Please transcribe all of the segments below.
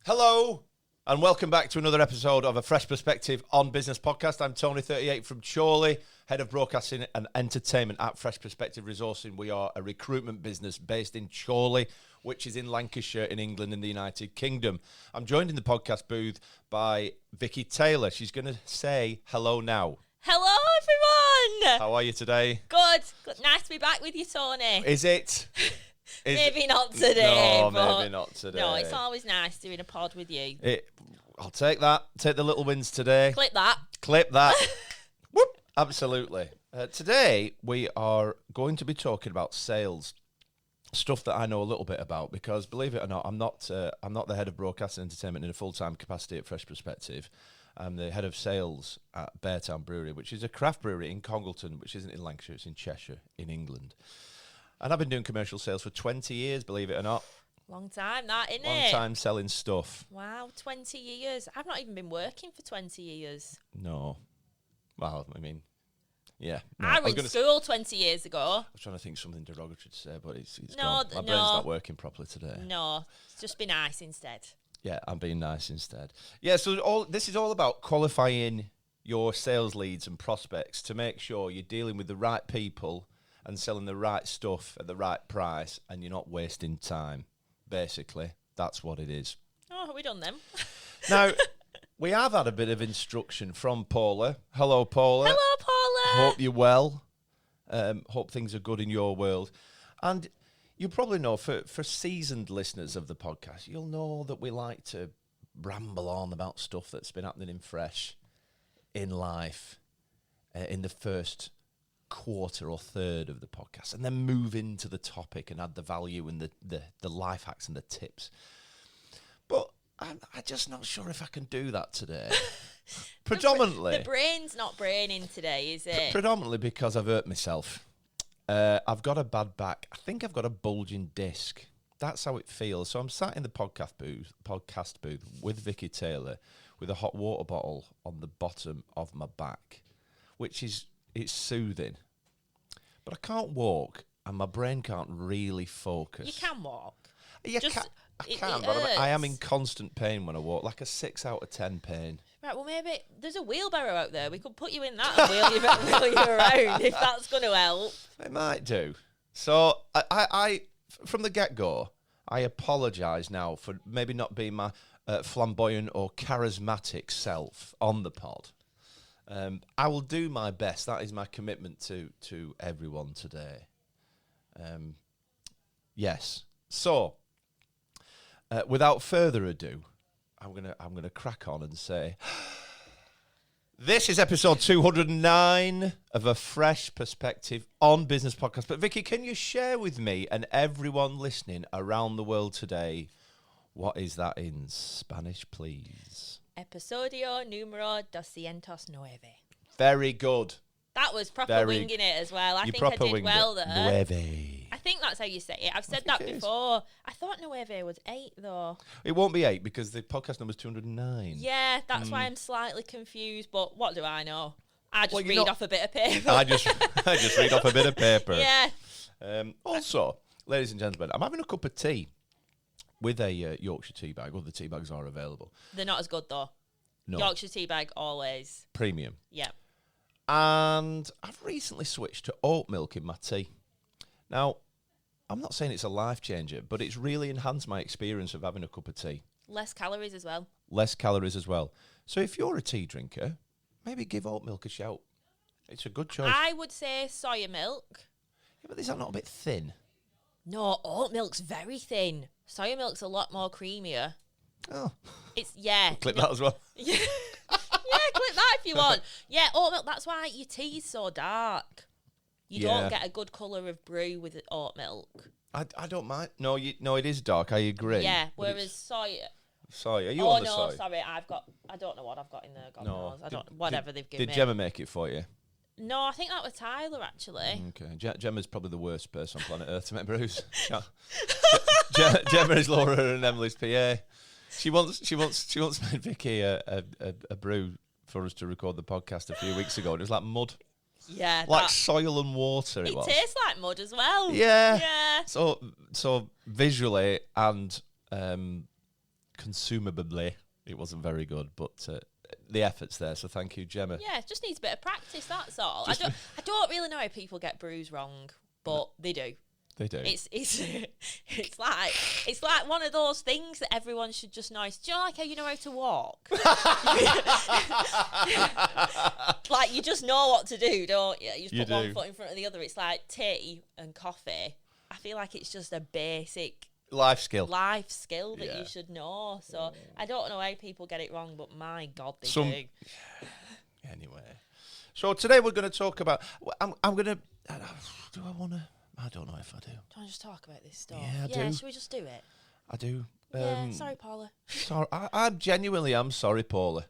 Hello, and welcome back to another episode of A Fresh Perspective on Business podcast. I'm Tony, 38, from Chorley, Head of Broadcasting and Entertainment at Fresh Perspective Resourcing. We are a recruitment business based in Chorley, which is in Lancashire, in England, in the United Kingdom. I'm joined in the podcast booth by Vicky Taylor. She's going to say hello now. Hello, everyone. How are you today? Good. Nice to be back with you, Tony. Is it? Maybe not today. No, but maybe not today. No, it's always nice doing a pod with you. I'll take that. Take the little wins today. Clip that. Clip that. Whoop. Absolutely. Today, we are going to be talking about sales. Stuff that I know a little bit about because, believe it or not, I'm not the head of broadcast and entertainment in a full-time capacity at Fresh Perspective. I'm the head of sales at Beartown Brewery, which is a craft brewery in Congleton, which isn't in Lancashire, it's in Cheshire, in England. And I've been doing commercial sales for 20 years, believe it or not. Long time, that, isn't it? Long time selling stuff. Wow, 20 years. I've not even been working for 20 years. No. Well, I mean, yeah. No, I was in school 20 years ago. I was trying to think of something derogatory to say, but it's gone. My brain's not working properly today. No, just be nice instead. Yeah, I'm being nice instead. Yeah, so this is all about qualifying your sales leads and prospects to make sure you're dealing with the right people and selling the right stuff at the right price and you're not wasting time. Basically, that's what it is. Oh, have we done them? Now, we have had a bit of instruction from Paula. Hello, Paula. Hello, Paula. Hope you're well. Hope things are good in your world. And you probably know, for seasoned listeners of the podcast, you'll know that we like to ramble on about stuff that's been happening in Fresh, in life, in the first quarter or third of the podcast, and then move into the topic and add the value and the life hacks and the tips. But I'm just not sure if I can do that today. Predominantly. The brain's not braining today, is it? Predominantly because I've hurt myself. I've got a bad back. I think I've got a bulging disc. That's how it feels. So I'm sat in the podcast booth with Vicky Taylor with a hot water bottle on the bottom of my back, which is it's soothing. But I can't walk and my brain can't really focus. You can walk. Yeah, I can, but I am in constant pain when I walk, like a 6 out of 10 pain. Right, well, maybe there's a wheelbarrow out there. We could put you in that and wheel you around if that's going to help. It might do. So, I from the get-go, I apologise now for maybe not being my flamboyant or charismatic self on the pod. I will do my best. That is my commitment to everyone today. Yes. So, without further ado, I'm gonna crack on and say, this is episode 209 of A Fresh Perspective on Business podcast. But Vicky, can you share with me and everyone listening around the world today, what is that in Spanish, please? Episodio número 209. Very good. That was proper winging it as well. I think I did well there. Nueve. I think that's how you say it. I've said that before. I thought nueve was 8 though. It won't be 8 because the podcast number is 209. Yeah, that's why I'm slightly confused. But what do I know? I just read off a bit of paper. I just read off a bit of paper. Yeah. Also, ladies and gentlemen, I'm having a cup of tea with a Yorkshire tea bag. Well, the tea bags are available. They're not as good though. No. Yorkshire tea bag always. Premium. Yeah. And I've recently switched to oat milk in my tea. Now, I'm not saying it's a life changer, but it's really enhanced my experience of having a cup of tea. Less calories as well. Less calories as well. So if you're a tea drinker, maybe give oat milk a shout. It's a good choice. I would say soya milk. Yeah, but is that not a bit thin? No, oat milk's very thin. Soya milk's a lot more creamier. Oh. Clip that as well. Yeah. Yeah, clip that if you want. Yeah, oat milk, that's why your tea's so dark. You don't get a good colour of brew with oat milk. I don't mind. No, it is dark, I agree. Yeah, whereas soya... Soy, are you on the soy? Oh, no, sorry, I don't know what I've got in there. God knows. Whatever they've given me. Did Gemma make it for you? No, I think that was Tyler, actually. Okay. Gemma's probably the worst person on planet Earth to make brews. Gemma is Laura and Emily's PA. She once made Vicky a brew for us to record the podcast a few weeks ago, and it was like mud. Yeah. Like soil and water it was. It tastes like mud as well. Yeah. Yeah. So visually and consumably, it wasn't very good, but the effort's there. So thank you, Gemma. Yeah, it just needs a bit of practice. That's all. I don't really know how people get brews wrong, but they do. They do. It's it's like one of those things that everyone should just know. Do you know, like how you know how to walk? Like you just know what to do, don't you? You just put one foot in front of the other. It's like tea and coffee. I feel like it's just a basic life skill that you should know. So I don't know how people get it wrong, but my God, they do. Anyway, so today we're going to talk about. I'm going to. Do I want to? I don't know if I do. Do you want to just talk about this stuff? Yeah, I do. Should we just do it? I do. Yeah, sorry, Paula. Sorry, I genuinely am sorry, Paula.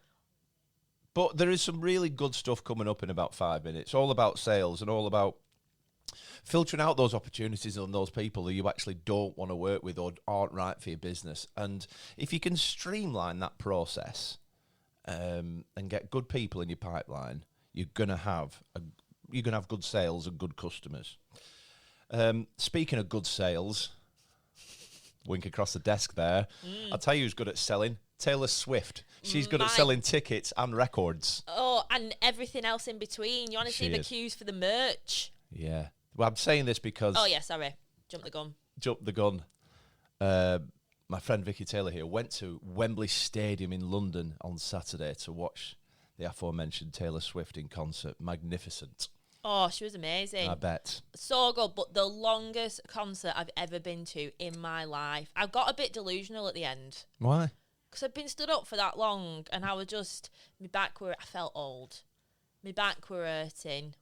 But there is some really good stuff coming up in about 5 minutes. All about sales and all about filtering out those opportunities on those people who you actually don't want to work with or aren't right for your business. And if you can streamline that process and get good people in your pipeline, you're gonna have good sales and good customers. Speaking of good sales, wink across the desk there. I'll tell you who's good at selling. Taylor Swift. She's good at selling tickets and records. Oh, and everything else in between. You want to see the queues for the merch? Yeah. Well, I'm saying this because... Oh, yeah, sorry. Jump the gun. My friend Vicky Taylor here went to Wembley Stadium in London on Saturday to watch the aforementioned Taylor Swift in concert. Magnificent. Oh, she was amazing. I bet. So good, but the longest concert I've ever been to in my life. I got a bit delusional at the end. Why? Because I'd been stood up for that long, and I was just... I felt old. My back were hurting.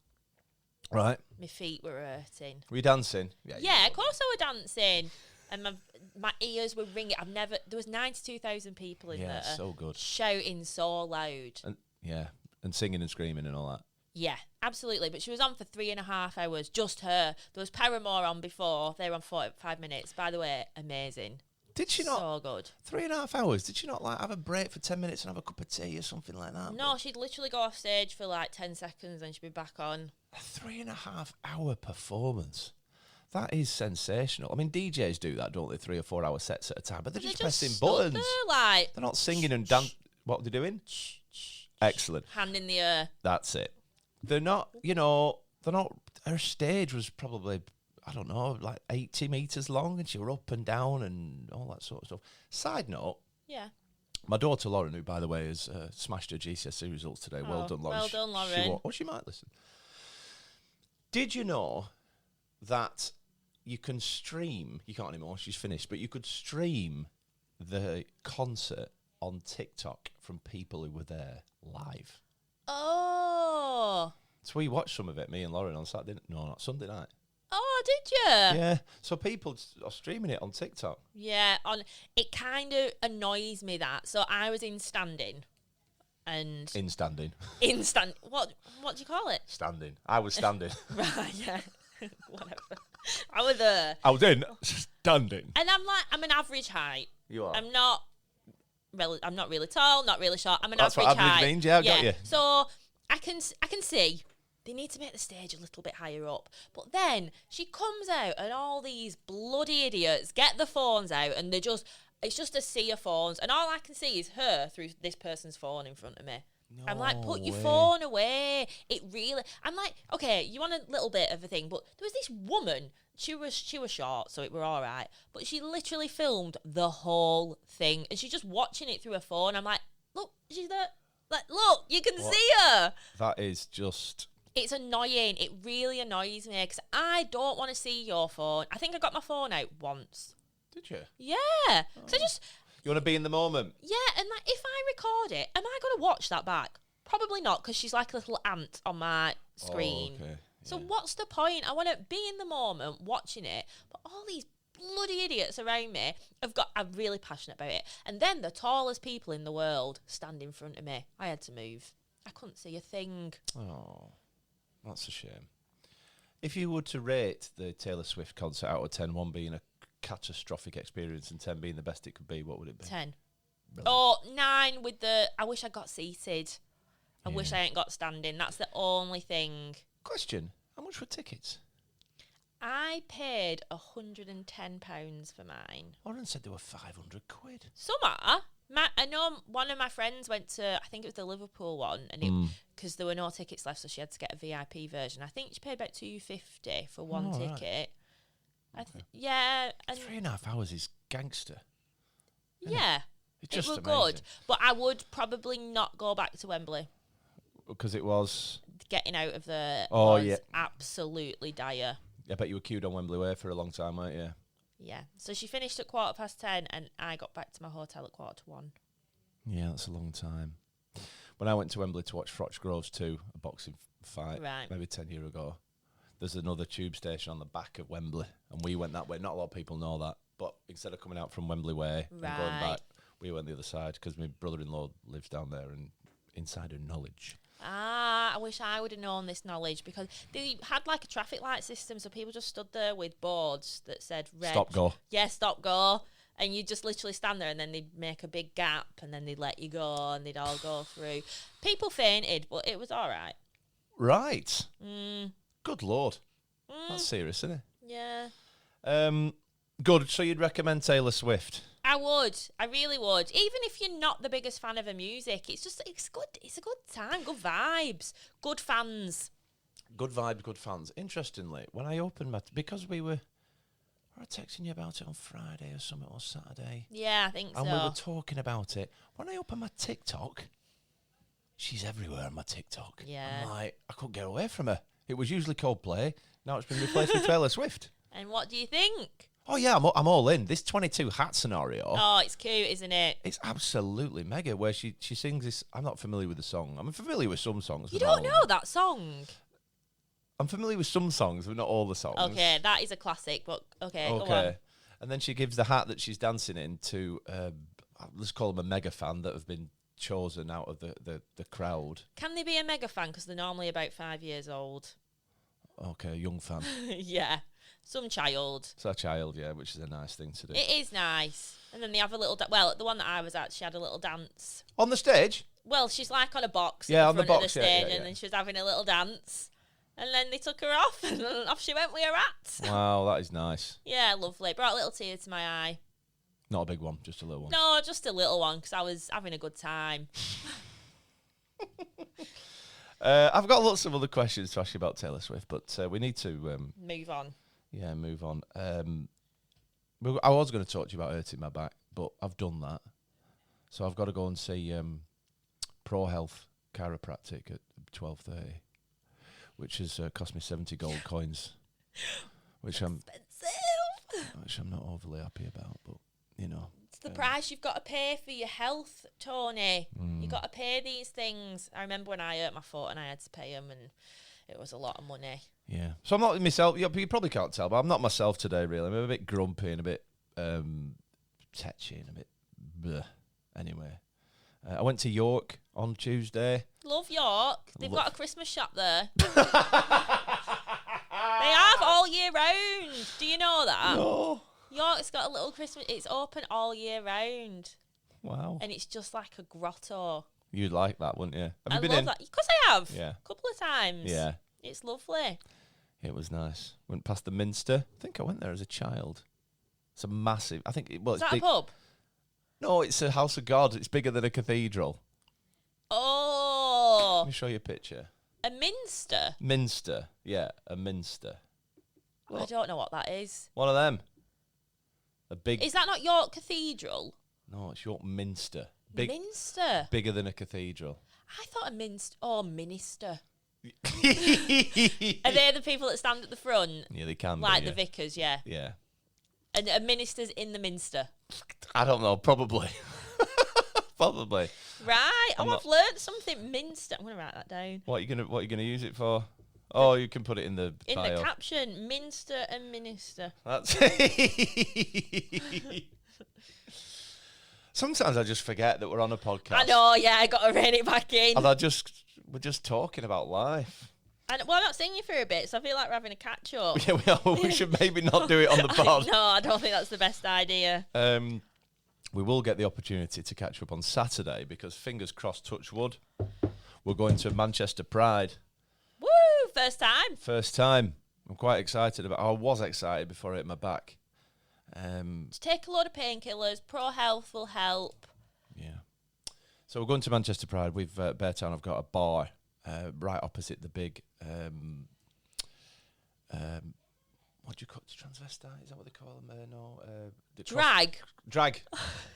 Right. My feet were hurting. Were you dancing? Yeah, of course I was dancing. And my ears were ringing. There was 92,000 people in there. Yeah, so good. Shouting so loud. And singing and screaming and all that. Yeah, absolutely. But she was on for 3.5 hours, just her. There was Paramore on before. They were on 45 minutes. By the way, amazing. Did she not? So good. 3.5 hours. Did she not have a break for 10 minutes and have a cup of tea or something like that? No, she'd literally go off stage for 10 seconds and she'd be back on. A 3.5 hour performance. That is sensational. I mean, DJs do that, don't they? 3 or 4 hour sets at a time, but they're just pressing buttons. There, they're not singing and dancing. What are they doing? Excellent. Hand in the air. That's it. They're not, her stage was probably, 80 metres long, and she were up and down and all that sort of stuff. Side note. Yeah. My daughter Lauren, who, by the way, has smashed her GCSE results today. Well done, Lauren. Well done, Lauren. She might listen. Did you know that you can stream, you can't anymore, she's finished, but you could stream the concert on TikTok from people who were there live? Oh. So we watched some of it, me and Lauren, on Saturday. No, not Sunday night. Oh, did you? Yeah. So people are streaming it on TikTok. Yeah. It kind of annoys me that. So I was in standing. And in standing. What do you call it? Standing. I was standing. Right, yeah. Whatever. I was there. I was in standing. And I'm an average height. You are. I'm not really tall, not really short. I'm an That's average height. That's what average means, yeah, I got you. So I can see they need to make the stage a little bit higher up. But then she comes out and all these bloody idiots get the phones out and it's just a sea of phones. And all I can see is her through this person's phone in front of me. No I'm like, put your phone away. I'm like, okay, you want a little bit of a thing. But there was this woman, she was short, so it were all right. But she literally filmed the whole thing. And she's just watching it through her phone. I'm like, look, she's there. Like, look, you can see her. That is just... It's annoying. It really annoys me because I don't want to see your phone. I think I got my phone out once. Did you? Yeah. Because You want to be in the moment? Yeah, and if I record it, am I going to watch that back? Probably not, because she's like a little ant on my screen. Oh, okay. So what's the point? I want to be in the moment watching it, but all these bloody idiots around me I'm really passionate about it. And then the tallest people in the world stand in front of me. I had to move. I couldn't see a thing. Oh, that's a shame. If you were to rate the Taylor Swift concert out of 10, 1 being a catastrophic experience and 10 being the best it could be, what would it be? 10. Really? Oh, 9 with I wish I got seated. I wish I ain't got standing. That's the only thing. Question, how much were tickets? I paid £110 for mine. Lauren said they were 500 quid. Some are. I know one of my friends went to, I think it was the Liverpool one, and because there were no tickets left, so she had to get a VIP version. I think she paid about £250 for one ticket. Right. Yeah. And 3.5 hours is gangster. yeah. It's just it was amazing. good, but I would probably not go back to Wembley. Because it was... Getting out of there Oh, was yeah. absolutely dire. I bet you were queued on Wembley Way for a long time, weren't you? Yeah. So she finished at 10:15 and I got back to my hotel at 1:45. Yeah, that's a long time. When I went to Wembley to watch Froch Groves 2, a boxing fight, maybe 10 years ago, there's another tube station on the back of Wembley, and we went that way. Not a lot of people know that, but instead of coming out from Wembley Way and going back, we went the other side because my brother-in-law lives down there, and insider knowledge. I wish I would have known this knowledge, because they had like a traffic light system, so people just stood there with boards that said red. Stop, go. Yeah, stop, go. And you just literally stand there, and then they'd make a big gap, and then they'd let you go, and they'd all go through. People fainted, but it was all right. Right. Good Lord. That's serious, isn't it? Yeah. Good. So you'd recommend Taylor Swift? I would. I really would. Even if you're not the biggest fan of her music, it's good. It's a good time. Good vibes. Good fans. Good vibes, good fans. Interestingly, when I opened because we were texting you about it on Friday or something, or Saturday. Yeah, I think so. And we were talking about it. When I opened my TikTok, she's everywhere on my TikTok. Yeah. I'm like, I couldn't get away from her. It was usually Coldplay. Now it's been replaced with Taylor Swift. And what do you think? Oh, yeah, I'm all in. This 22 hat scenario. Oh, it's cute, isn't it? It's absolutely mega, where she sings this. I'm not familiar with the song. I'm familiar with some songs. You don't know that song? I'm familiar with some songs, but not all the songs. Okay, that is a classic, but okay. Go on. And then she gives the hat that she's dancing in to, let's call them a mega fan that have been chosen out of the crowd. Can they be a mega fan? Because they're normally about 5 years old. Okay, young fan. Yeah. Some child. It's a child, yeah, which is a nice thing to do. It is nice. And then they have a little... well, the one that I was at, she had a little dance. On the stage? Well, she's like on a box Yeah, in on the front box, of the stage, yeah. and then she was having a little dance. And then they took her off, and off she went with her hat. Wow, that is nice. Yeah, lovely. Brought a little tear to my eye. Not a big one, just a little one. No, just a little one, because I was having a good time. I've got lots of other questions to ask you about Taylor Swift, but we need to... Move on. Yeah, move on. I was going to talk to you about hurting my back, but I've done that. So I've got to go and see Pro Health Chiropractic at 12:30, which has cost me 70 gold coins, which I'm not overly happy about, but, you know. It's the price you've got to pay for your health, Tony. You've got to pay these things. I remember when I hurt my foot and I had to pay them, and it was a lot of money. Yeah. So I'm not myself. You probably can't tell, but I'm not myself today, really. I'm a bit grumpy and a bit tetchy and a bit bleh. Anyway, I went to York on Tuesday. Love York. They've got a Christmas shop there. They have all year round. Do you know that? No. York's got a little Christmas. It's open all year round. Wow. And it's just like a grotto. You'd like that, wouldn't you? I love that. Of course I have. Yeah. A couple of times. Yeah. It's lovely. It was nice. Went past the Minster. I think I went there as a child. It's a massive... I think... Is that a pub? No, it's a house of God. It's bigger than a cathedral. Oh. Let me show you a picture. A Minster? Minster. Yeah, a Minster. I don't know what that is. One of them. A big... Is that not York Cathedral? No, it's York Minster. Minster? Bigger than a cathedral. I thought a Minster... Oh, minister. Are they the people that stand at the front? Yeah, they can like be, the vicars, yeah. Yeah. And a minister's in the Minster. I don't know, probably. Probably. Right. I've learned something. Minster. I'm gonna write that down. What are you gonna use it for? Oh, you can put it in the bio. The caption. Minster and minister. That's Sometimes I just forget that we're on a podcast. I know, yeah, I gotta rein it back in. And we're just talking about life. And, well, I'm not seeing you for a bit, so I feel like we're having a catch up. Yeah, we should maybe not do it on the pod. No, I don't think that's the best idea. We will get the opportunity to catch up on Saturday because, fingers crossed, touch wood, we're going to Manchester Pride. Woo! First time. First time. I'm quite excited about. I was excited before I hit my back. Just take a load of painkillers. Pro Health will help. Yeah. So we're going to Manchester Pride. We've Beartown have got a bar right opposite the big. What do you call it? Transvestite? Is that what they call them? No. Drag.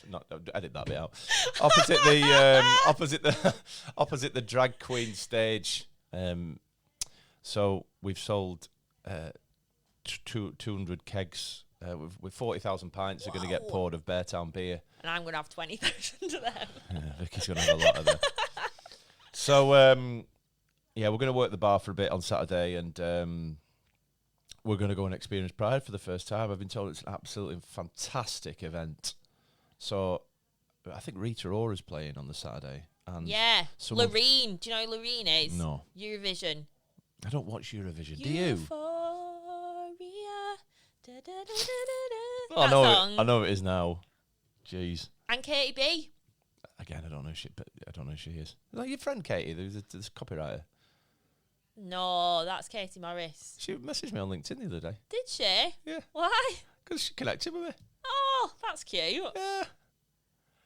Not edit that bit out. Opposite the drag queen stage. So we've sold 200 kegs. With 40,000 pints are going to get poured of Beartown beer. And I'm going to have 20,000 of them. Yeah, Vicky's going to have a lot of them. So, we're going to work the bar for a bit on Saturday, and we're going to go and experience Pride for the first time. I've been told it's an absolutely fantastic event. So, I think Rita Ora's playing on the Saturday. And yeah, Loreen. Do you know who Loreen is? No. Eurovision. I don't watch Eurovision. Do you? I know it is now. Jeez. And Katie B. Again, I don't know who she is. Like your friend Katie, there's a copywriter. No, that's Katie Morris. She messaged me on LinkedIn the other day. Did she? Yeah. Why? Because she connected with me. Oh, that's cute. Yeah.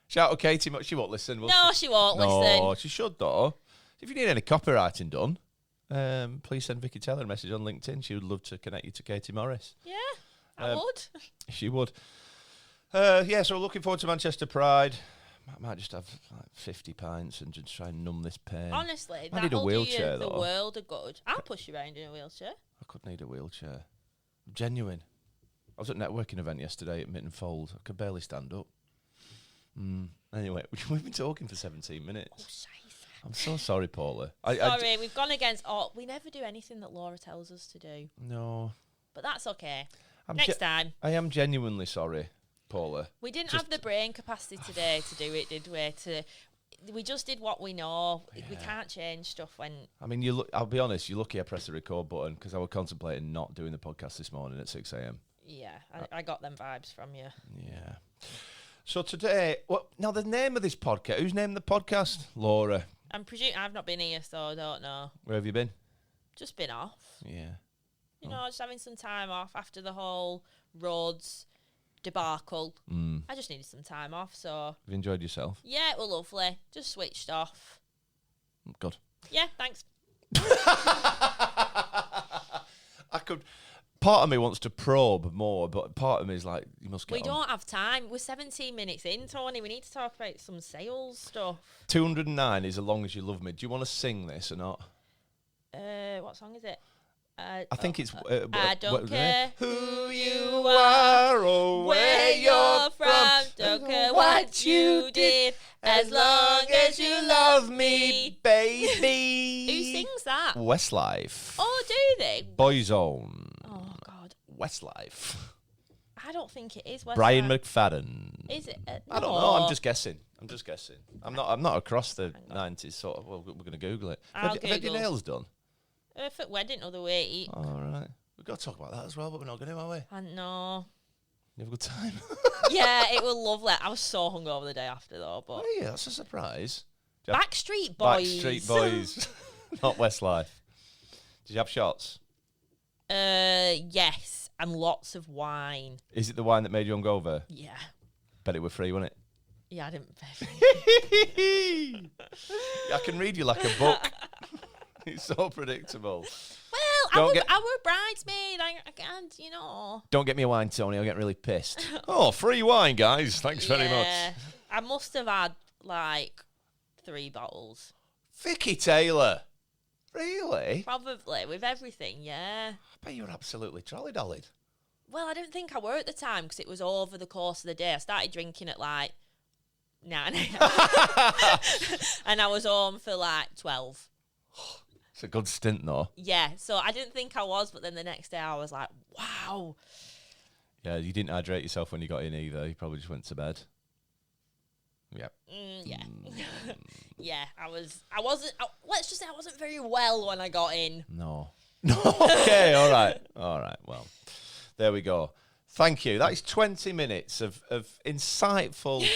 Shout out Katie. She won't listen. No, she won't listen. No, she should though. If you need any copywriting done, please send Vicky Taylor a message on LinkedIn. She would love to connect you to Katie Morris. Yeah, I would. She would. So we're looking forward to Manchester Pride. I might just have like 50 pints and just try and numb this pain. Honestly, I need a wheelchair, do you though. the world of good. I'll push you around in a wheelchair. I could need a wheelchair. Genuine. I was at a networking event yesterday at Mitten Fold. I could barely stand up. Anyway, we've been talking for 17 minutes. Oh, scheiße. I'm so sorry, Paula. Sorry, we've gone against... we never do anything that Laura tells us to do. No. But that's okay. Next time. I am genuinely sorry, Paula. We didn't have the brain capacity today to do it, did we? We just did what we know. Yeah. We can't change stuff when... I mean, I'll be honest, you're lucky I pressed the record button because I was contemplating not doing the podcast this morning at 6 a.m. Yeah, I got them vibes from you. Yeah. So today, now the name of this podcast, who's named the podcast? Laura. I'm presuming I've not been here, so I don't know. Where have you been? Just been off. Yeah. You know, just having some time off after the whole roads debacle. I just needed some time off, so... Have you enjoyed yourself? Yeah, it was lovely. Just switched off. Good. Yeah, thanks. Part of me wants to probe more, but part of me is like, you must get We don't have time. We're 17 minutes in, Tony. We need to talk about some sales stuff. 209 is As Long As You Love Me. Do you want to sing this or not? What song is it? I think it's... I don't care who you are or where you're from. Don't care what you did, as long as you love me, baby. Who sings that? Westlife. Oh, do they? Boyzone. Oh, God. Westlife. I don't think it is Westlife. Brian McFadden. Is it? No. I don't know. I'm just guessing. I'm not across the 90s, sort of. Well, we're going to Google it. Have you your nails done? For wedding other week. All right. We've got to talk about that as well, but we're not going to, are we? I know. You have a good time? Yeah, it was lovely. I was so hungover the day after, though. But oh, yeah, that's a surprise. Backstreet Boys. Backstreet Boys. Not Westlife. Did you have shots? Yes. And lots of wine. Is it the wine that made you hungover? Yeah. Bet it were free, wasn't it? Yeah, I didn't pay. I can read you like a book. It's so predictable. Well, I were bridesmaid. I can't, you know. Don't get me a wine, Tony. I'll get really pissed. Oh, free wine, guys. Thanks very much. I must have had, like, 3 bottles. Vicky Taylor. Really? Probably, with everything, yeah. I bet you were absolutely trolley-dollied. Well, I didn't think I were at the time because it was over the course of the day. I started drinking at, like, 9 a.m. And I was home for, like, 12. It's a good stint, though. Yeah, so I didn't think I was, but then the next day I was like, wow. Yeah, you didn't hydrate yourself when you got in either. You probably just went to bed. Yep. Yeah. Yeah, let's just say I wasn't very well when I got in. No. Okay, all right. Well, there we go. Thank you. That is 20 minutes of insightful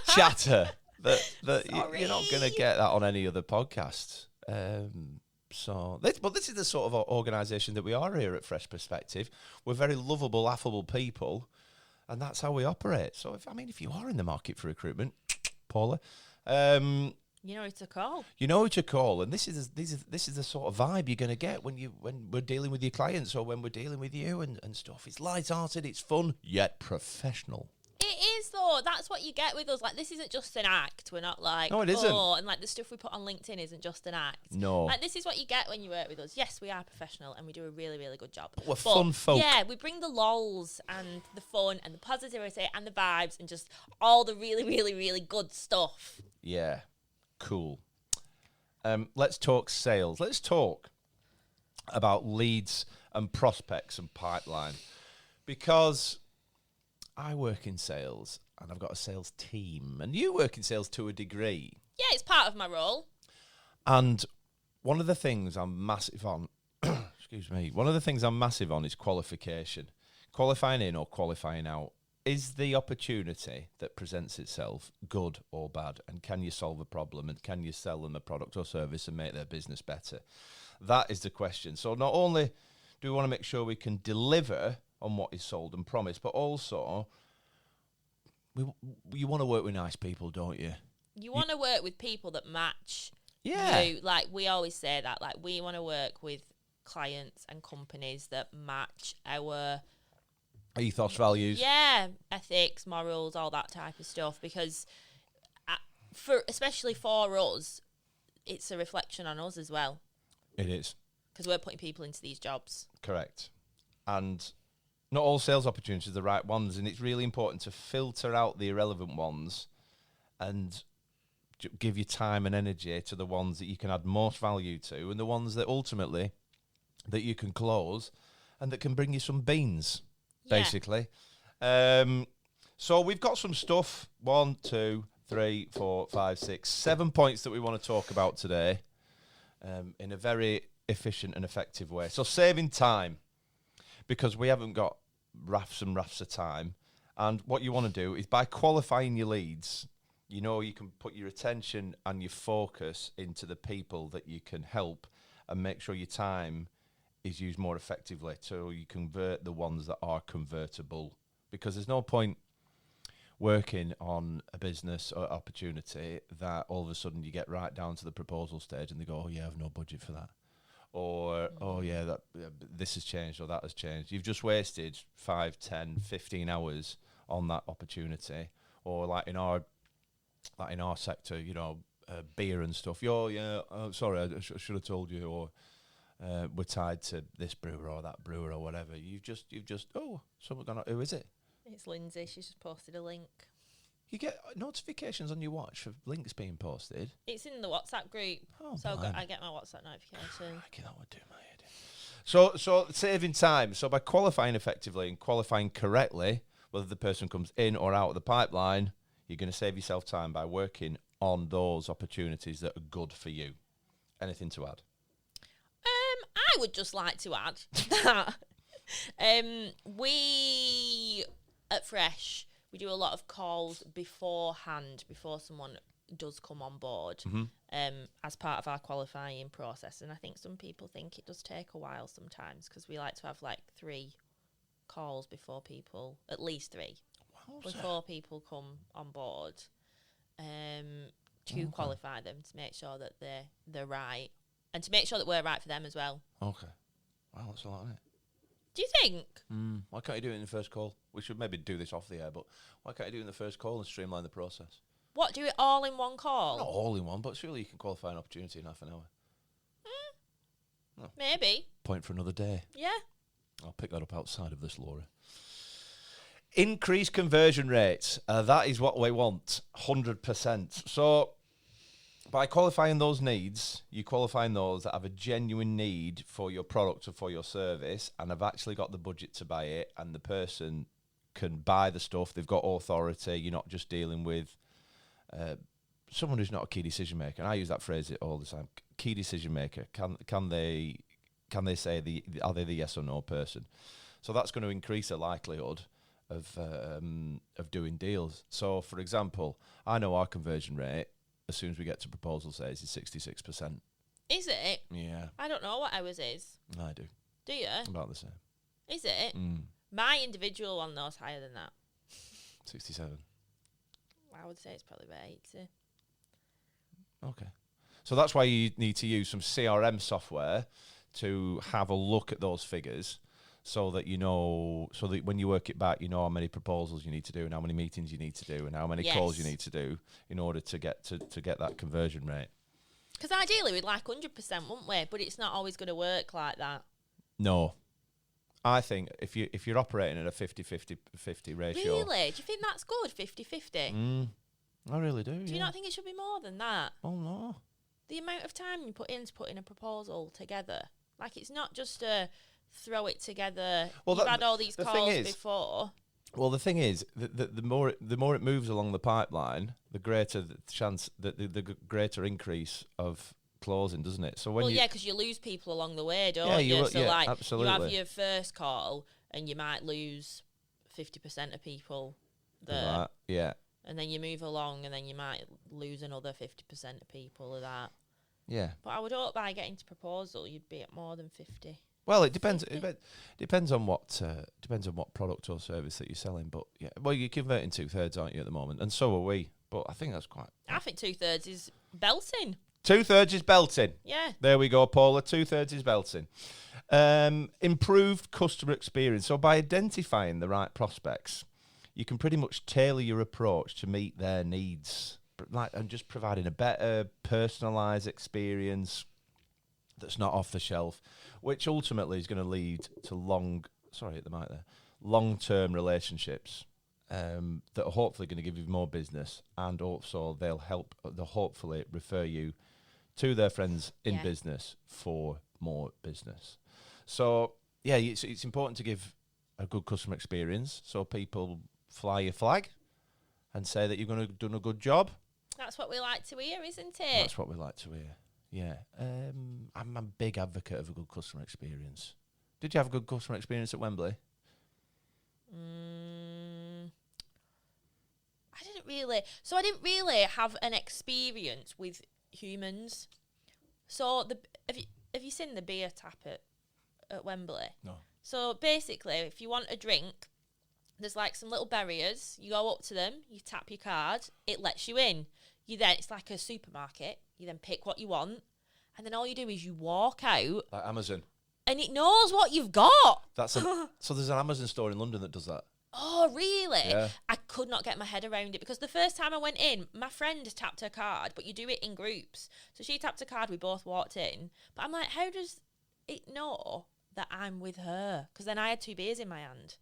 chatter that you're not going to get that on any other podcast. But this is the sort of organisation that we are here at Fresh Perspective. We're very lovable, affable people, and that's how we operate. So, if you are in the market for recruitment, Paula, you know who to call. You know who to call, and this is the sort of vibe you're going to get when we're dealing with your clients or when we're dealing with you and stuff. It's light-hearted, it's fun, yet professional. It is, though. That's what you get with us. Like, this isn't just an act. We're not like, no, it isn't. And like the stuff we put on LinkedIn isn't just an act. No. Like, this is what you get when you work with us. Yes, we are professional and we do a really, really good job. But we're fun folk. Yeah, we bring the lols and the fun and the positivity and the vibes and just all the really, really, really good stuff. Yeah, cool. Let's talk sales. Let's talk about leads and prospects and pipeline, because I work in sales and I've got a sales team, and you work in sales to a degree. Yeah, it's part of my role. And one of the things I'm massive on, excuse me, one of the things I'm massive on is qualification. Qualifying in or qualifying out. Is the opportunity that presents itself good or bad? And can you solve a problem? And can you sell them a product or service and make their business better? That is the question. So not only do we want to make sure we can deliver on what is sold and promised, but also you want to work with nice people, don't you? You want to work with people that match Yeah. you. Like, we always say that. Like, we want to work with clients and companies that match our ethos, values. Yeah, ethics, morals, all that type of stuff. Because especially for us, it's a reflection on us as well. It is. Because we're putting people into these jobs. Correct. And not all sales opportunities are the right ones, and it's really important to filter out the irrelevant ones and give your time and energy to the ones that you can add most value to, and the ones that ultimately that you can close and that can bring you some beans, basically. So we've got some stuff, 1, 2, 3, 4, 5, 6, 7 points that we want to talk about today in a very efficient and effective way. So saving time, because we haven't got rafts and rafts of time. And what you want to do is, by qualifying your leads, you know, you can put your attention and your focus into the people that you can help and make sure your time is used more effectively, so you convert the ones that are convertible. Because there's no point working on a business or opportunity that all of a sudden you get right down to the proposal stage and they go, oh yeah, I have no budget for that. Or, oh yeah, this has changed or that has changed. You've just wasted 5, 10, 15 hours on that opportunity. Or like in our sector, you know, beer and stuff. Sorry, I should have told you. Or we're tied to this brewer or that brewer or whatever. You've just someone gone, who is it? It's Lindsay. She's just posted a link. You get notifications on your watch for links being posted. It's in the WhatsApp group. Oh, so I get my WhatsApp notification. That would do my head in. So saving time. So by qualifying effectively and qualifying correctly, whether the person comes in or out of the pipeline, you're going to save yourself time by working on those opportunities that are good for you. Anything to add? I would just like to add that we at Fresh, we do a lot of calls beforehand, before someone does come on board, as part of our qualifying process. And I think some people think it does take a while sometimes, because we like to have like 3 calls before people, at least 3, before people come on board, to qualify them, to make sure that they're right, and to make sure that we're right for them as well. Okay. Wow, that's a lot, isn't it? Do you think? Why can't you do it in the first call? We should maybe do this off the air, but why can't you do it in the first call and streamline the process? What, do it all in one call? Not all in one, but surely you can qualify an opportunity in half an hour. No. Maybe. Point for another day. Yeah. I'll pick that up outside of this, Laura. Increase conversion rates. That is what we want, 100%. So by qualifying those needs, you're qualifying those that have a genuine need for your product or for your service and have actually got the budget to buy it, and the person can buy the stuff, they've got authority. You're not just dealing with someone who's not a key decision maker. And I use that phrase all the time. Key decision maker. Can they say are they the yes or no person? So that's going to increase the likelihood of doing deals. So for example, I know our conversion rate, as soon as we get to proposal stage, is 66%. Is it? Yeah. I don't know what ours is. I do. Do you? About the same. Is it? My individual one, though, is higher than that. 67. I would say it's probably about 80. Okay. So that's why you need to use some CRM software to have a look at those figures so that so that when you work it back, you know how many proposals you need to do and how many meetings you need to do and how many calls you need to do in order to get that conversion rate. Because ideally we'd like 100%, wouldn't we? But it's not always going to work like that. No. I think if you're operating at a 50-50 ratio. Really? Do you think that's good, 50-50? I really do. Do you not think it should be more than that? Oh, no. The amount of time you put in a proposal together. Like, it's not just a throw it together. Well, you've had all these calls before. Well, the thing is, the more it moves along the pipeline, the greater the chance, the greater increase of closing, doesn't it? So because you lose people along the way, don't you? So absolutely. You have your first call, and you might lose 50% of people there. Yeah. And then you move along, and then you might lose another 50% of people of that. Yeah. But I would hope by getting to proposal, you'd be at more than 50. Well, it depends. It depends on what product or service that you're selling. But yeah, well, you're converting 2/3, aren't you, at the moment? And so are we. But I think that's quite. I think 2/3 is belting. 2/3 is belting. Yeah. There we go, Paula. 2/3 is belting. Improved customer experience. So by identifying the right prospects, you can pretty much tailor your approach to meet their needs, and just providing a better personalised experience that's not off the shelf, which ultimately is going to lead to long-term relationships that are hopefully going to give you more business, and also they'll hopefully refer you to their friends in business for more business. So yeah, it's important to give a good customer experience so people fly your flag and say that you're going to have done a good job. That's what we like to hear, isn't it? That's what we like to hear. Yeah. I'm a big advocate of a good customer experience. Did you have a good customer experience at Wembley? I didn't really have an experience with humans. So have you seen the beer tap at Wembley? No. So basically, if you want a drink, there's like some little barriers. You go up to them, you tap your card, it lets you in. It's like a supermarket. You then pick what you want, and then all you do is you walk out. Like Amazon. And it knows what you've got. So there's an Amazon store in London that does that. Oh, really? Yeah. I could not get my head around it because the first time I went in, my friend tapped her card, but you do it in groups. So she tapped her card, we both walked in. But I'm like, how does it know that I'm with her? Because then I had 2 beers in my hand.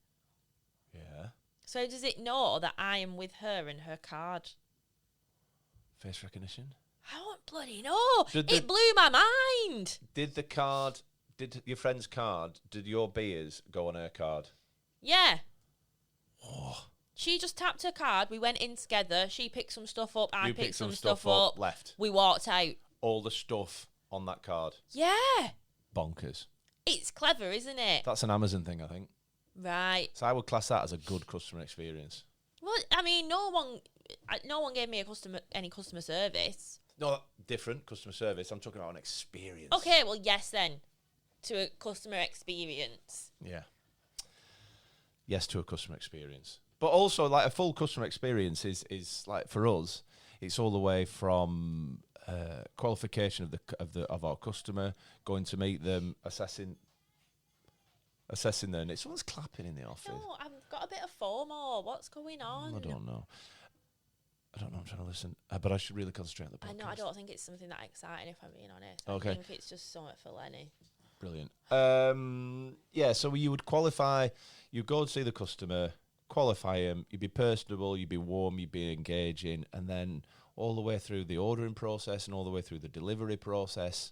Yeah. So does it know that I am with her and her card? Face recognition? I don't bloody know. It blew my mind. Did your friend's card, did your beers go on her card? Yeah. Oh. She just tapped her card. We went in together. She picked some stuff up. I picked some stuff up. Left. We walked out. All the stuff on that card. Yeah. Bonkers. It's clever, isn't it? That's an Amazon thing, I think. Right. So I would class that as a good customer experience. Well, I mean, no one gave me any customer service. No, different customer service. I'm talking about an experience. Okay, well, yes then. To a customer experience. Yeah. Yes to a customer experience. But also, like, a full customer experience is like, for us, it's all the way from qualification of our customer, going to meet them, assessing their needs. Someone's clapping in the office. No, I've got a bit of FOMO. What's going on? I don't know. I'm trying to listen. But I should really concentrate on the podcast. I know, I don't think it's something that exciting, if I'm being honest. Okay. I think it's just something for Lenny. Brilliant. Yeah, so you would qualify, you go and see the customer, qualify him, you'd be personable, you'd be warm, you'd be engaging, and then all the way through the ordering process and all the way through the delivery process.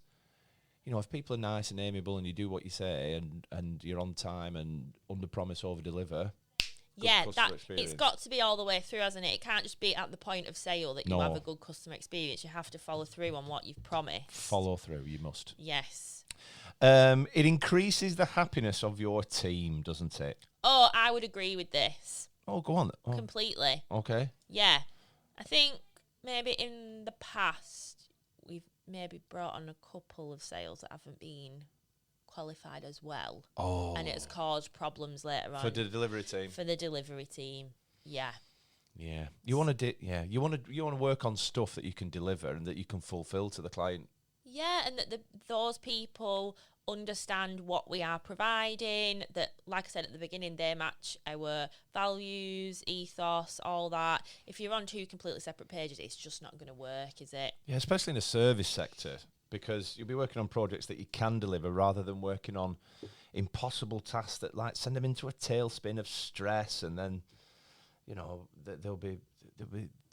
You know, if people are nice and amiable and you do what you say and you're on time and under promise, over deliver. Yeah, it's got to be all the way through, hasn't it? It can't just be at the point of sale that you have a good customer experience. You have to follow through on what you've promised. Follow through, you must. Yes. It increases the happiness of your team, doesn't it? Oh, I would agree with this. Oh, go on. Oh. Completely. Okay. Yeah. I think maybe in the past maybe brought on a couple of sales that haven't been qualified as well. Oh. And it's caused problems later on. For the delivery team. For the delivery team, yeah. Yeah. You want to you want to work on stuff that you can deliver and that you can fulfill to the client. Yeah, and that those people understand what we are providing, that, like I said at the beginning, they match our values, ethos, all that. If you're on two completely separate pages, it's just not going to work, is it? Yeah, especially in the service sector, because you'll be working on projects that you can deliver rather than working on impossible tasks that like send them into a tailspin of stress, and then they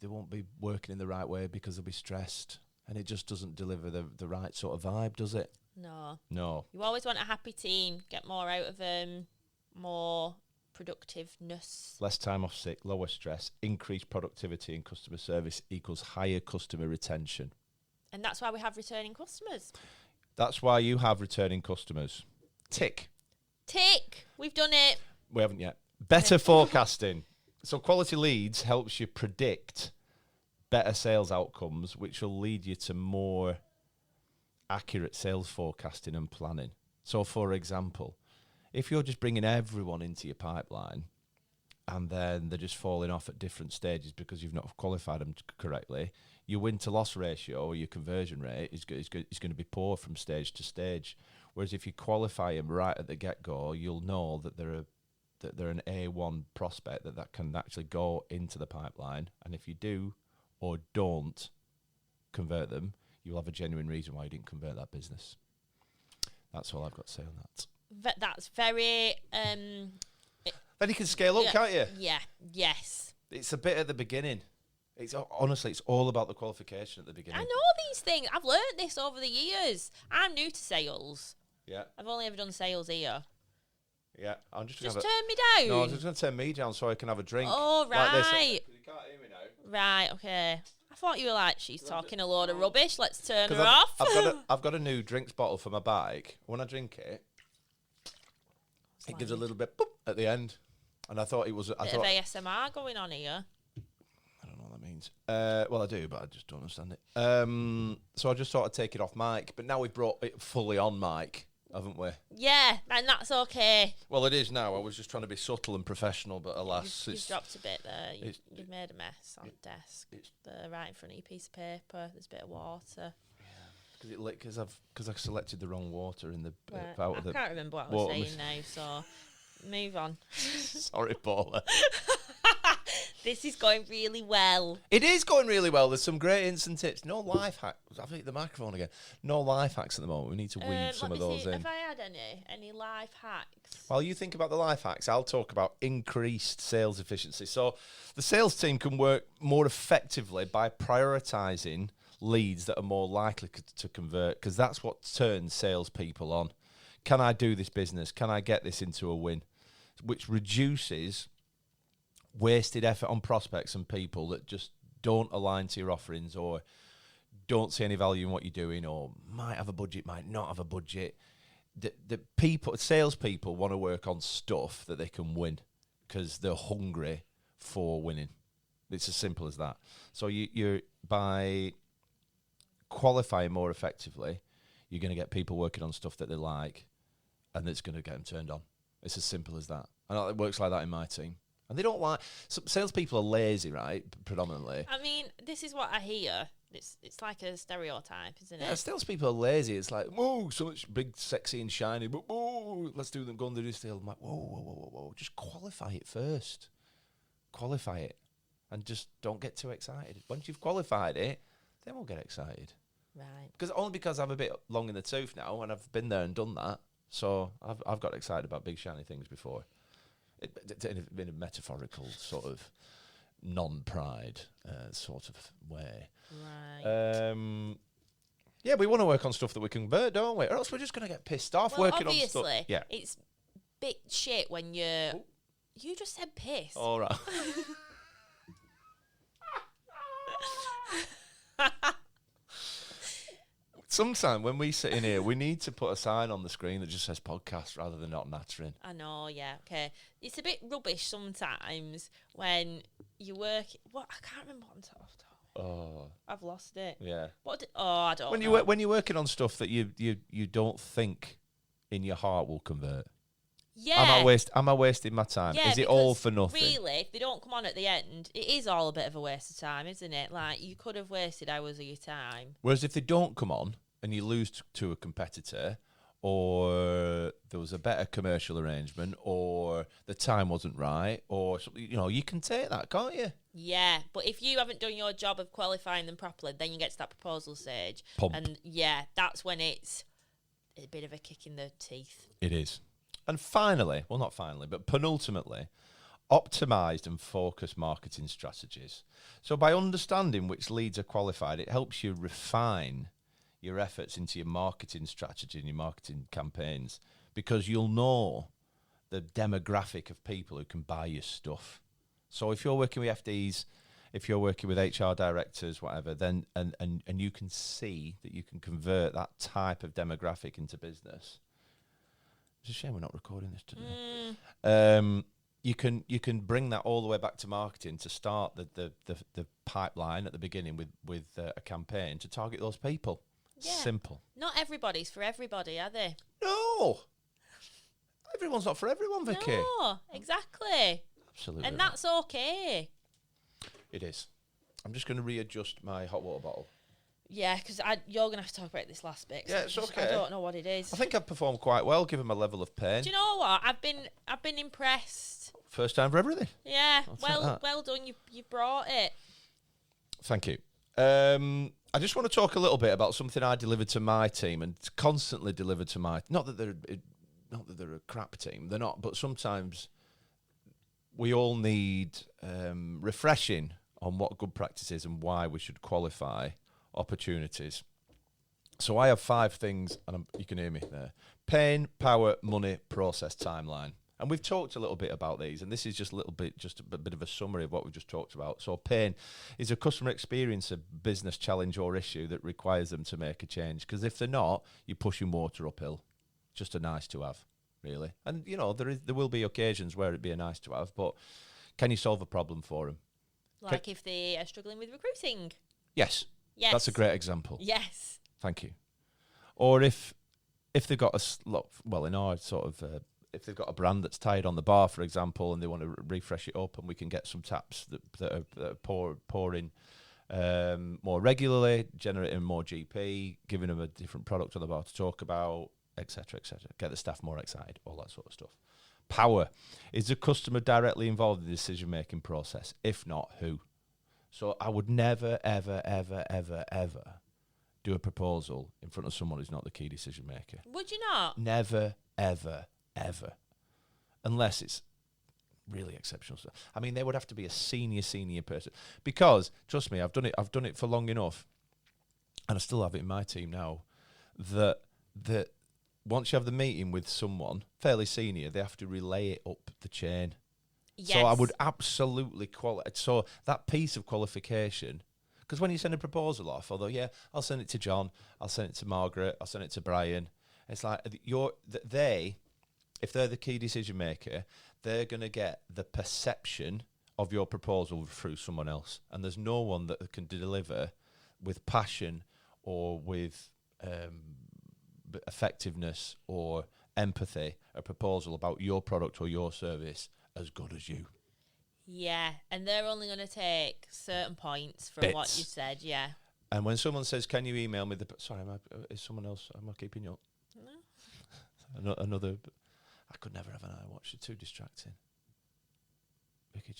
won't be working in the right way because they'll be stressed, and it just doesn't deliver the right sort of vibe, does it? No. You always want a happy team, get more out of them, more productiveness. Less time off sick, lower stress, increased productivity in customer service equals higher customer retention. And that's why we have returning customers. That's why you have returning customers. Tick. We've done it. We haven't yet. Better forecasting. So quality leads helps you predict better sales outcomes, which will lead you to more accurate sales forecasting and planning. So, for example, if you're just bringing everyone into your pipeline and then they're just falling off at different stages because you've not qualified them correctly, your win-to-loss ratio or your conversion rate is going to be poor from stage to stage. Whereas if you qualify them right at the get-go, you'll know that they're an A1 prospect that can actually go into the pipeline. And if you do or don't convert them, you'll have a genuine reason why you didn't convert that business. That's all I've got to say on that. That's very... Then you can scale up, can't you? Yeah, yes. It's a bit at the beginning. Honestly, it's all about the qualification at the beginning. I know these things. I've learned this over the years. I'm new to sales. Yeah. I've only ever done sales here. Yeah, I'm just turn me down. No, I'm just going to turn me down so I can have a drink. Oh, right. Like this. You can't hear me now. Right, okay. I thought you were like, she's talking a load of rubbish. Let's turn her off. I've got a new drinks bottle for my bike. When I drink it, it gives a little bit boop at the end. And I thought it was... Bit of ASMR going on here. I don't know what that means. Well, I do, but I just don't understand it. So I just thought I'd take it off mic. But now we've brought it fully on mic, haven't we? Yeah, and that's okay. Well, it is now. I was just trying to be subtle and professional, but alas... You've dropped a bit there. You've made a mess on the desk. They're right in front of your piece of paper. There's a bit of water. Because I selected the wrong water in the... I can't remember what I was saying now, so... Move on. Sorry, Paula. This is going really well. It is going really well. There's some great instant tips. No life hacks. I've hit the microphone again. No life hacks at the moment. We need to weave some of those in. Have I had any life hacks? While you think about the life hacks, I'll talk about increased sales efficiency. So the sales team can work more effectively by prioritising leads that are more likely to convert, because that's what turns salespeople on. Can I do this business? Can I get this into a win? Which reduces wasted effort on prospects and people that just don't align to your offerings or don't see any value in what you're doing, or might have a budget, might not have a budget. The salespeople want to work on stuff that they can win because they're hungry for winning. It's as simple as that. So you're by qualifying more effectively, you're going to get people working on stuff that they like, and it's going to get them turned on. It's as simple as that. And it works like that in my team. And they don't like... Some salespeople are lazy, right? Predominantly. I mean, this is what I hear. It's like a stereotype, isn't it? Yeah, salespeople are lazy. It's like, whoa, so much big, sexy and shiny, but whoa, let's do them, go and do this deal. I'm like, whoa. Just qualify it first. Qualify it. And just don't get too excited. Once you've qualified it, then we'll get excited. Right. Only because I'm a bit long in the tooth now, and I've been there and done that. So I've got excited about big shiny things before, in a metaphorical sort of non-pride sort of way. Right. Yeah, we want to work on stuff that we convert, don't we? Or else we're just going to get pissed off working on stuff. Obviously, yeah, it's bit shit when you... Ooh. You just said piss. All right. Sometime when we sit in here, we need to put a sign on the screen that just says podcast rather than not nattering. I know, yeah, okay. It's a bit rubbish sometimes when you work... What? I can't remember what I'm talking about. Oh, I've lost it. yeah. I don't know. When you're working on stuff that you don't think in your heart will convert. Yeah. Am I wasting my time? Yeah, Is it all for nothing? Really, if they don't come on at the end, it is all a bit of a waste of time, isn't it? Like, you could have wasted hours of your time. Whereas if they don't come on and you lose to a competitor, or there was a better commercial arrangement, or the time wasn't right, or something, you can take that, can't you? Yeah, but if you haven't done your job of qualifying them properly, then you get to that proposal stage. Pump. And yeah, that's when it's a bit of a kick in the teeth. It is. And finally, well, not finally, but penultimately, optimised and focused marketing strategies. So by understanding which leads are qualified, it helps you refine your efforts into your marketing strategy and your marketing campaigns, because you'll know the demographic of people who can buy your stuff. So if you're working with FDs, if you're working with HR directors, whatever, then and you can see that you can convert that type of demographic into business. It's a shame we're not recording this today. You can bring that all the way back to marketing to start the pipeline at the beginning with a campaign to target those people. Yeah. Simple. Not everybody's for everybody, are they? No. Everyone's not for everyone, Vicky. No, exactly. Absolutely. And that's okay. It is. I'm just going to readjust my hot water bottle. Yeah, because you're going to have to talk about this last bit. Yeah, it's okay. I don't know what it is. I think I've performed quite well, given my level of pain. Do you know what? I've been impressed. First time for everything. Yeah, well done. You brought it. Thank you. I just want to talk a little bit about something I delivered to my team and constantly delivered to my. Not that they're a crap team. They're not. But sometimes we all need refreshing on what good practice is and why we should qualify opportunities. So I have 5 things, and you can hear me there: pain, power, money, process, timeline. And we've talked a little bit about these, and this is just a bit of a summary of what we've just talked about. So pain is a customer experience, a business challenge or issue that requires them to make a change. Because if they're not, you're pushing water uphill. Just a nice to have, really. And, there will be occasions where it'd be a nice to have, but can you solve a problem for them? Like if they are struggling with recruiting. Yes. That's a great example. Yes. Thank you. Or if they've got in our sort of... if they've got a brand that's tied on the bar, for example, and they want to refresh it up, and we can get some taps that are pouring more regularly, generating more GP, giving them a different product on the bar to talk about, etc., etc. Get the staff more excited, all that sort of stuff. Power. Is the customer directly involved in the decision-making process? If not, who? So I would never, ever, ever, ever, ever do a proposal in front of someone who's not the key decision-maker. Would you not? Never, ever, ever, unless it's really exceptional stuff. I mean, they would have to be a senior person, because trust me, I've done it for long enough, and I still have it in my team now, that once you have the meeting with someone fairly senior, they have to relay it up the chain. Yes. So I would absolutely so that piece of qualification, because when you send a proposal off, although I'll send it to John, I'll send it to Margaret, I'll send it to Brian, it's like if they're the key decision maker, they're going to get the perception of your proposal through someone else. And there's no one that can deliver with passion or with effectiveness or empathy a proposal about your product or your service as good as you. Yeah, and they're only going to take certain points from what you said, yeah. And when someone says, can you email me sorry, is someone else, am I keeping you up? No. Another... I could never have an iWatch. It's too distracting. Vicky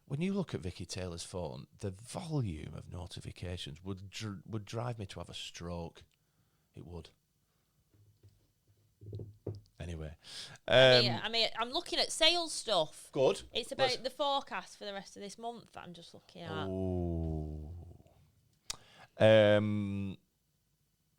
when you look at Vicky Taylor's phone, the volume of notifications would drive me to have a stroke. It would. Anyway, I mean, I'm looking at sales stuff. Good. It's about the forecast for the rest of this month that I'm just looking at. Oh.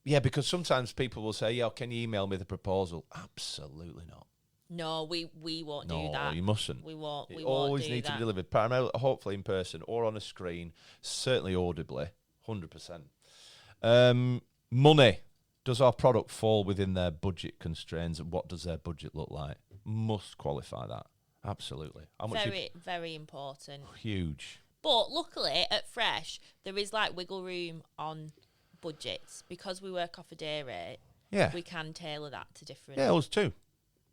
Yeah, because sometimes people will say, can you email me the proposal? Absolutely not. No, we won't do that. No, you mustn't. We won't. We always need that. to be delivered, primarily, hopefully in person or on a screen, certainly audibly, 100%. Money. Does our product fall within their budget constraints, and what does their budget look like? Must qualify that. Absolutely. Very important. Huge. But luckily at Fresh, there is like wiggle room on budgets because we work off a day rate. Yeah. We can tailor that to different. Yeah, us too.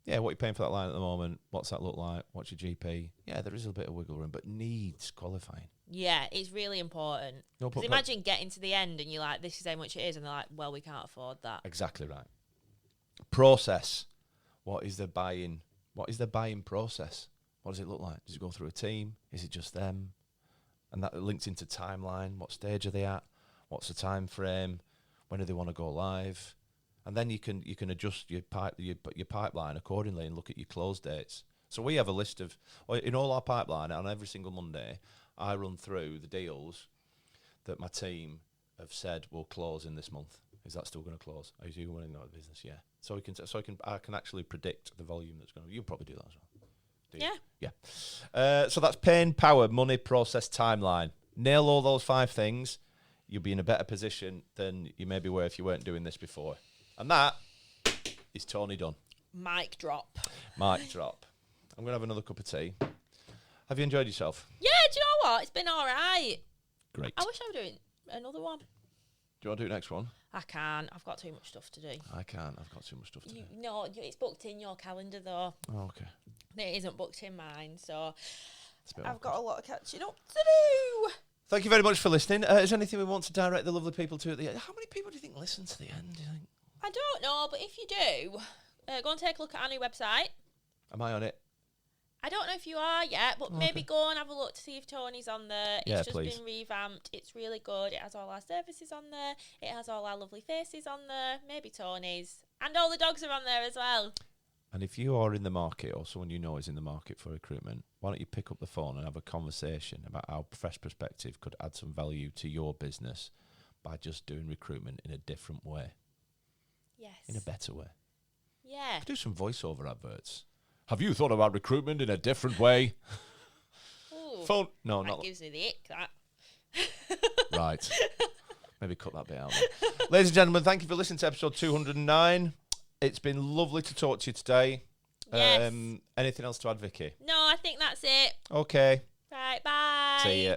Yeah, what you're paying for that line at the moment, what's that look like, what's your GP? Yeah, there is a bit of wiggle room, but needs qualifying. Yeah, it's really important. No, Because imagine getting to the end and you're like, this is how much it is, and they're like, well, we can't afford that. Exactly right. Process. What is the buying process? What does it look like? Does it go through a team? Is it just them? And that links into timeline. What stage are they at? What's the time frame? When do they want to go live? And then you can adjust your pipeline accordingly and look at your close dates. So we have a list of, in all our pipeline, on every single Monday, I run through the deals that my team have said will close in this month. Is that still going to close? Are you winning out of business? Yeah. I can actually predict the volume that's going to. You'll probably do that as well. Yeah. So that's pain, power, money, process, timeline. Nail all those 5 things, you'll be in a better position than you maybe were if you weren't doing this before. And that is Tony done. Mic drop. Mic drop. I'm going to have another cup of tea. Have you enjoyed yourself? Yeah, do you know what? It's been all right. Great. I wish I were doing another one. Do you want to do the next one? I can't. I've got too much stuff to do. I can't. I've got too much stuff to do. No, it's booked in your calendar, though. Oh, okay. It isn't booked in mine, so I've awkward. got a lot of catching up to do. Thank you very much for listening. Is there anything we want to direct the lovely people to at the end? How many people do you think listen to the end, do you think? I don't know, but if you do, go and take a look at our new website. Am I on it? I don't know if you are yet, but maybe go and have a look to see if Tony's on there. Yeah, It's just please. been revamped. It's really good. It has all our services on there. It has all our lovely faces on there. Maybe Tony's. And all the dogs are on there as well. And if you are in the market or someone you know is in the market for recruitment, why don't you pick up the phone and have a conversation about how Fresh Perspective could add some value to your business by just doing recruitment in a different way. Yes. In a better way. Yeah. Do some voiceover adverts. Have you thought about recruitment in a different way? Ooh, Phone? No, that not gives me the ick, that. right. Maybe cut that bit out. Then. Ladies and gentlemen, thank you for listening to episode 209. It's been lovely to talk to you today. Yes. Anything else to add, Vicky? No, I think that's it. Okay. Right, bye. See ya.